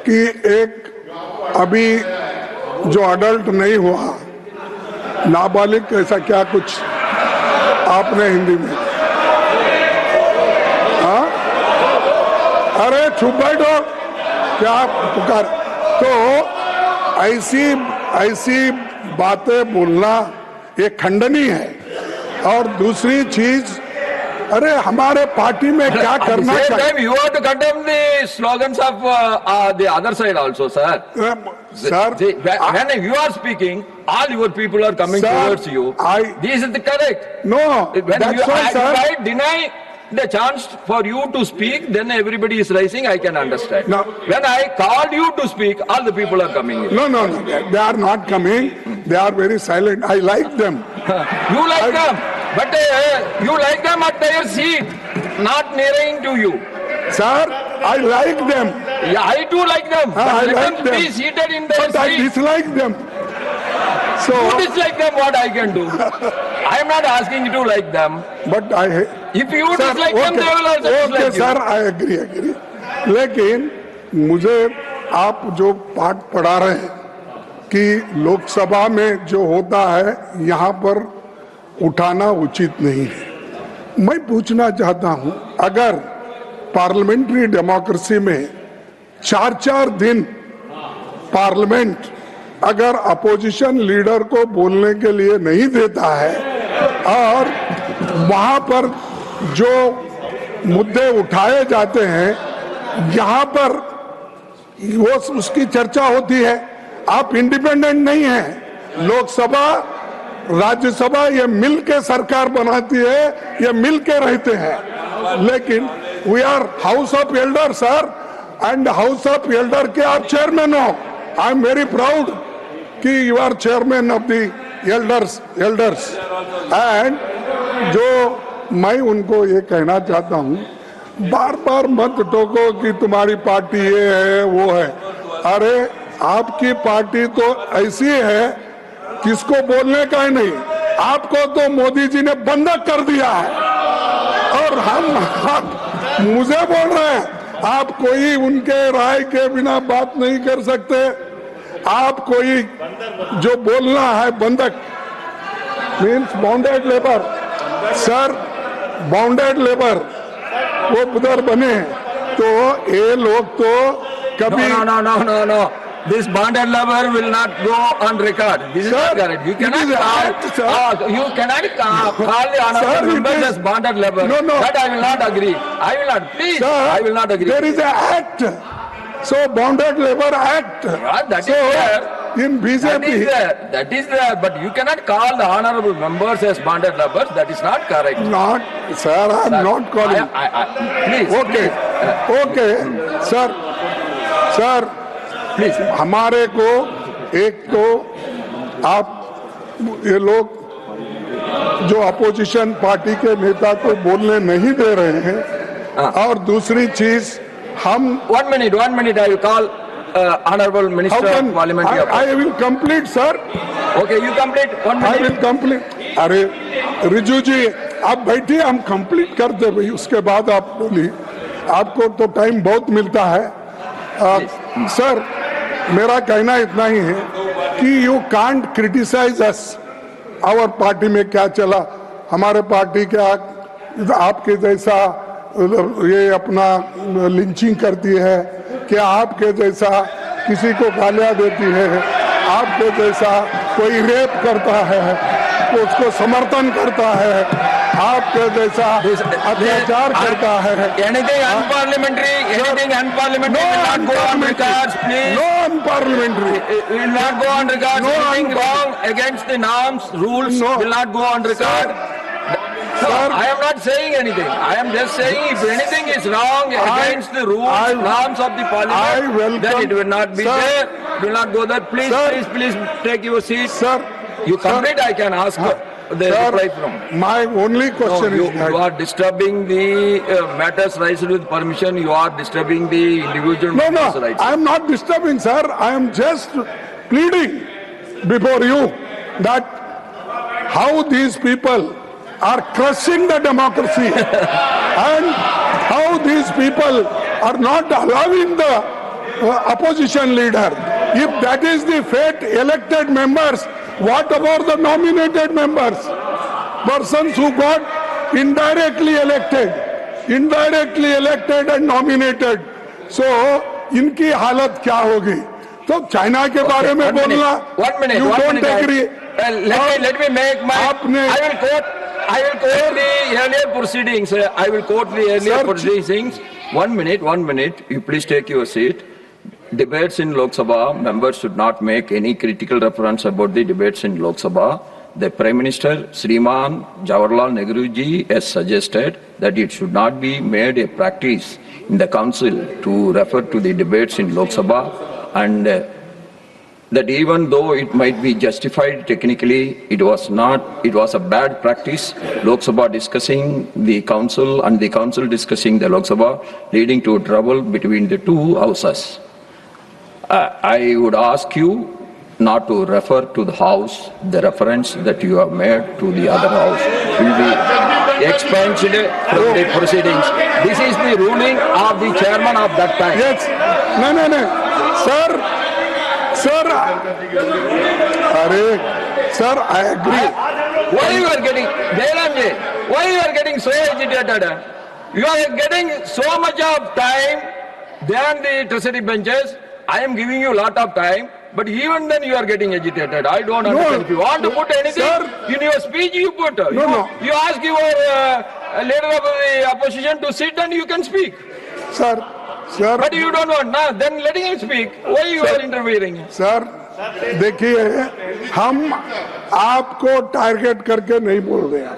कि एक अभी जो अडल्ट नहीं हुआ, नाबालिग ऐसा क्या कुछ आपने हिंदी में, हाँ, अरे चुप बैठो, क्या पुकार। तो ऐसी बातें बोलना ये खंडनीय है। और दूसरी चीज, अरे हमारे पार्टी में क्या करना चाहिए। You have to condemn the slogans of the other side also, sir. Sir, when you are speaking, all your people are coming towards you. This is the correct. No, when that's you why, sir. If I deny the chance for you to speak, then everybody is rising. I can understand. No. When I called you to speak, all the people are coming in. No, they are not coming. They are very silent. I like them. You like them, but you like them at their seat, not nearing to you. Sir, I like them. Yeah, I too like them. But I let like them them. be seated in their But I seat. dislike them. So, You dislike them, what I can do? I am not asking you to like them. but I. If you Sir, dislike them, they will also okay, dislike sir, I agree. लेकिन मुझे आप जो पाठ पढ़ा रहे हैं कि लोकसभा में जो होता है यहाँ पर उठाना उचित नहीं है। मैं पूछना चाहता हूँ, अगर पार्लियामेंट्री डेमोक्रेसी में 4-4 दिन पार्लियामेंट अगर अपोजिशन लीडर को बोलने के लिए नहीं देता है और वहां पर जो मुद्दे उठाए जाते हैं यहाँ पर वो उसकी चर्चा होती है, आप इंडिपेंडेंट नहीं हैं। लोकसभा राज्यसभा ये मिल के सरकार बनाती है, ये मिल के रहते हैं। लेकिन we are house of elder sir, and house of elder के आप चेयरमैन हो। आई एम वेरी प्राउड कि you are chairman of the elders. And जो मैं उनको ये कहना चाहता हूँ, बार बार मत टोको कि तुम्हारी पार्टी ये है वो है। अरे आपकी पार्टी तो ऐसी है किसको बोलने का ही नहीं। आपको तो मोदी जी ने बंधक कर दिया है और हम मुझे बोल रहे हैं आप कोई उनके राय के बिना बात नहीं कर सकते। आप कोई जो बोलना है बंधक means bounded labour. Sir bounded labour वो उधर बने तो ये लोग तो कभी No. This bonded labor will not go on record. This is not correct. You cannot call the honorable members as bonded labor. No. That I will not agree. I will not. Please, Sir, I will not agree. There is an act. So Bonded Labor Act. That is so there. In BJP. That is there. But you cannot call the honorable members as bonded laborers. That is not correct. Not, sir. I am not calling. Please. Okay. Okay, sir. Please. हमारे को एक तो आप ये लोग जो opposition party के नेता को बोलने नहीं दे रहे हैं और दूसरी चीज हम 1 minute I will call honorable minister of parliamentary affairs. I will complete sir. Okay, you complete 1 minute. I will complete. अरे रिजू जी आप बैठिए, हम कंप्लीट कर दे भाई, उसके बाद आप बोलिए। आपको तो टाइम बहुत मिलता है। सर मेरा कहना इतना ही है कि you can't criticise us. Our party में क्या चला, हमारे पार्टी क्या आपके जैसा ये अपना लिंचिंग करती है, क्या आपके जैसा किसी को गालियां देती है, आपके जैसा कोई रेप करता है तो उसको समर्थन करता है, आपके जैसा अत्याचार करता है। Anything unparliamentary will not go on records, please. No unparliamentary. Will not go on records. No Anything wrong against the norms, rules will not go on record. Sir, I am not saying anything. I am just saying if anything is wrong against the rules, norms of the parliament, then it will not be there. It will not go there. Please take your seat. Sir, you complete. I can ask the reply from. My only question is that you are disturbing the matters raised with permission. You are disturbing the individual matters rights. I am not disturbing, sir. I am just pleading before you that how these people are crushing the democracy and how these people are not allowing the opposition leader. If that is the fate, elected members, what about the nominated members? Persons who got indirectly elected and nominated. So, इनकी हालत क्या होगी? तो China के बारे में बोलना, you don't agree. Let me make my. I will quote the earlier proceedings. I will quote the earlier proceedings. 1 minute. You please take your seat. Debates in Lok Sabha, members should not make any critical reference about the debates in Lok Sabha. The Prime Minister, Sriman Jawaharlal Nehru ji, has suggested that it should not be made a practice in the council to refer to the debates in Lok Sabha, and that even though it might be justified technically, it was a bad practice. Lok Sabha discussing the council and the council discussing the Lok Sabha, leading to trouble between the two houses. I would ask you not to refer to the house. The reference that you have made to the other house will be expunged from the proceedings. This is the ruling of the chairman of that time. Yes. No. Sir, I agree. Why you are getting, Jairamji, why you are getting so agitated? You are getting so much of time than the treasury benches. I am giving you a lot of time, but even then you are getting agitated. I don't understand. If you want to put anything in your speech, you put. You ask your leader of the opposition to sit and you can speak. Sir. But you don't want. Now, then letting him speak. Why you are interfering? Sir, देखिए, हम आपको target करके नहीं बोल रहे हैं.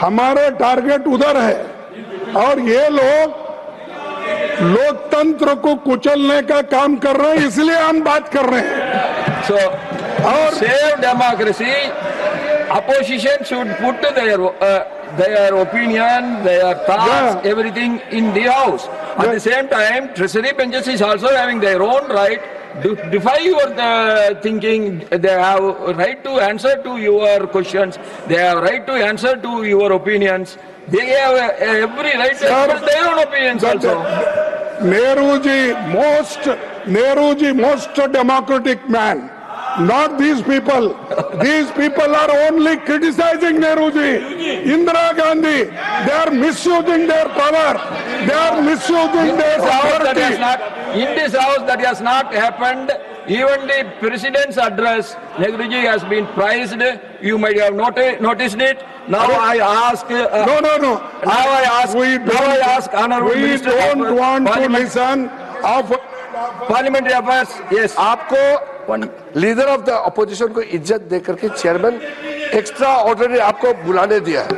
हमारा target उधर है और ये लोग लोकतंत्र को कुचलने का काम कर रहे हैं, इसलिए हम बात कर रहे हैं. So, और save democracy, opposition should put their opinion, their thoughts, everything in the house. At the same time, treasury benches is also having their own right to defy your thinking. They have a right to answer to your questions. They have right to answer to your opinions. They have every right to express their own opinions also. Nehru ji, most democratic man. Not these people. These people are only criticizing Nehru ji. Indira Gandhi, they are misusing their power. They are misusing their authority. In this house, that has not happened. Even the president's address, Nehru ji has been praised. You might have noticed it. Now I ask. No. Now I ask Honorable Minister. We don't want to listen of Parliamentary Affairs. Yes. आपको leader of the opposition को इज्जत देकर के chairman extra ordinary आपको बुलाने दिया है.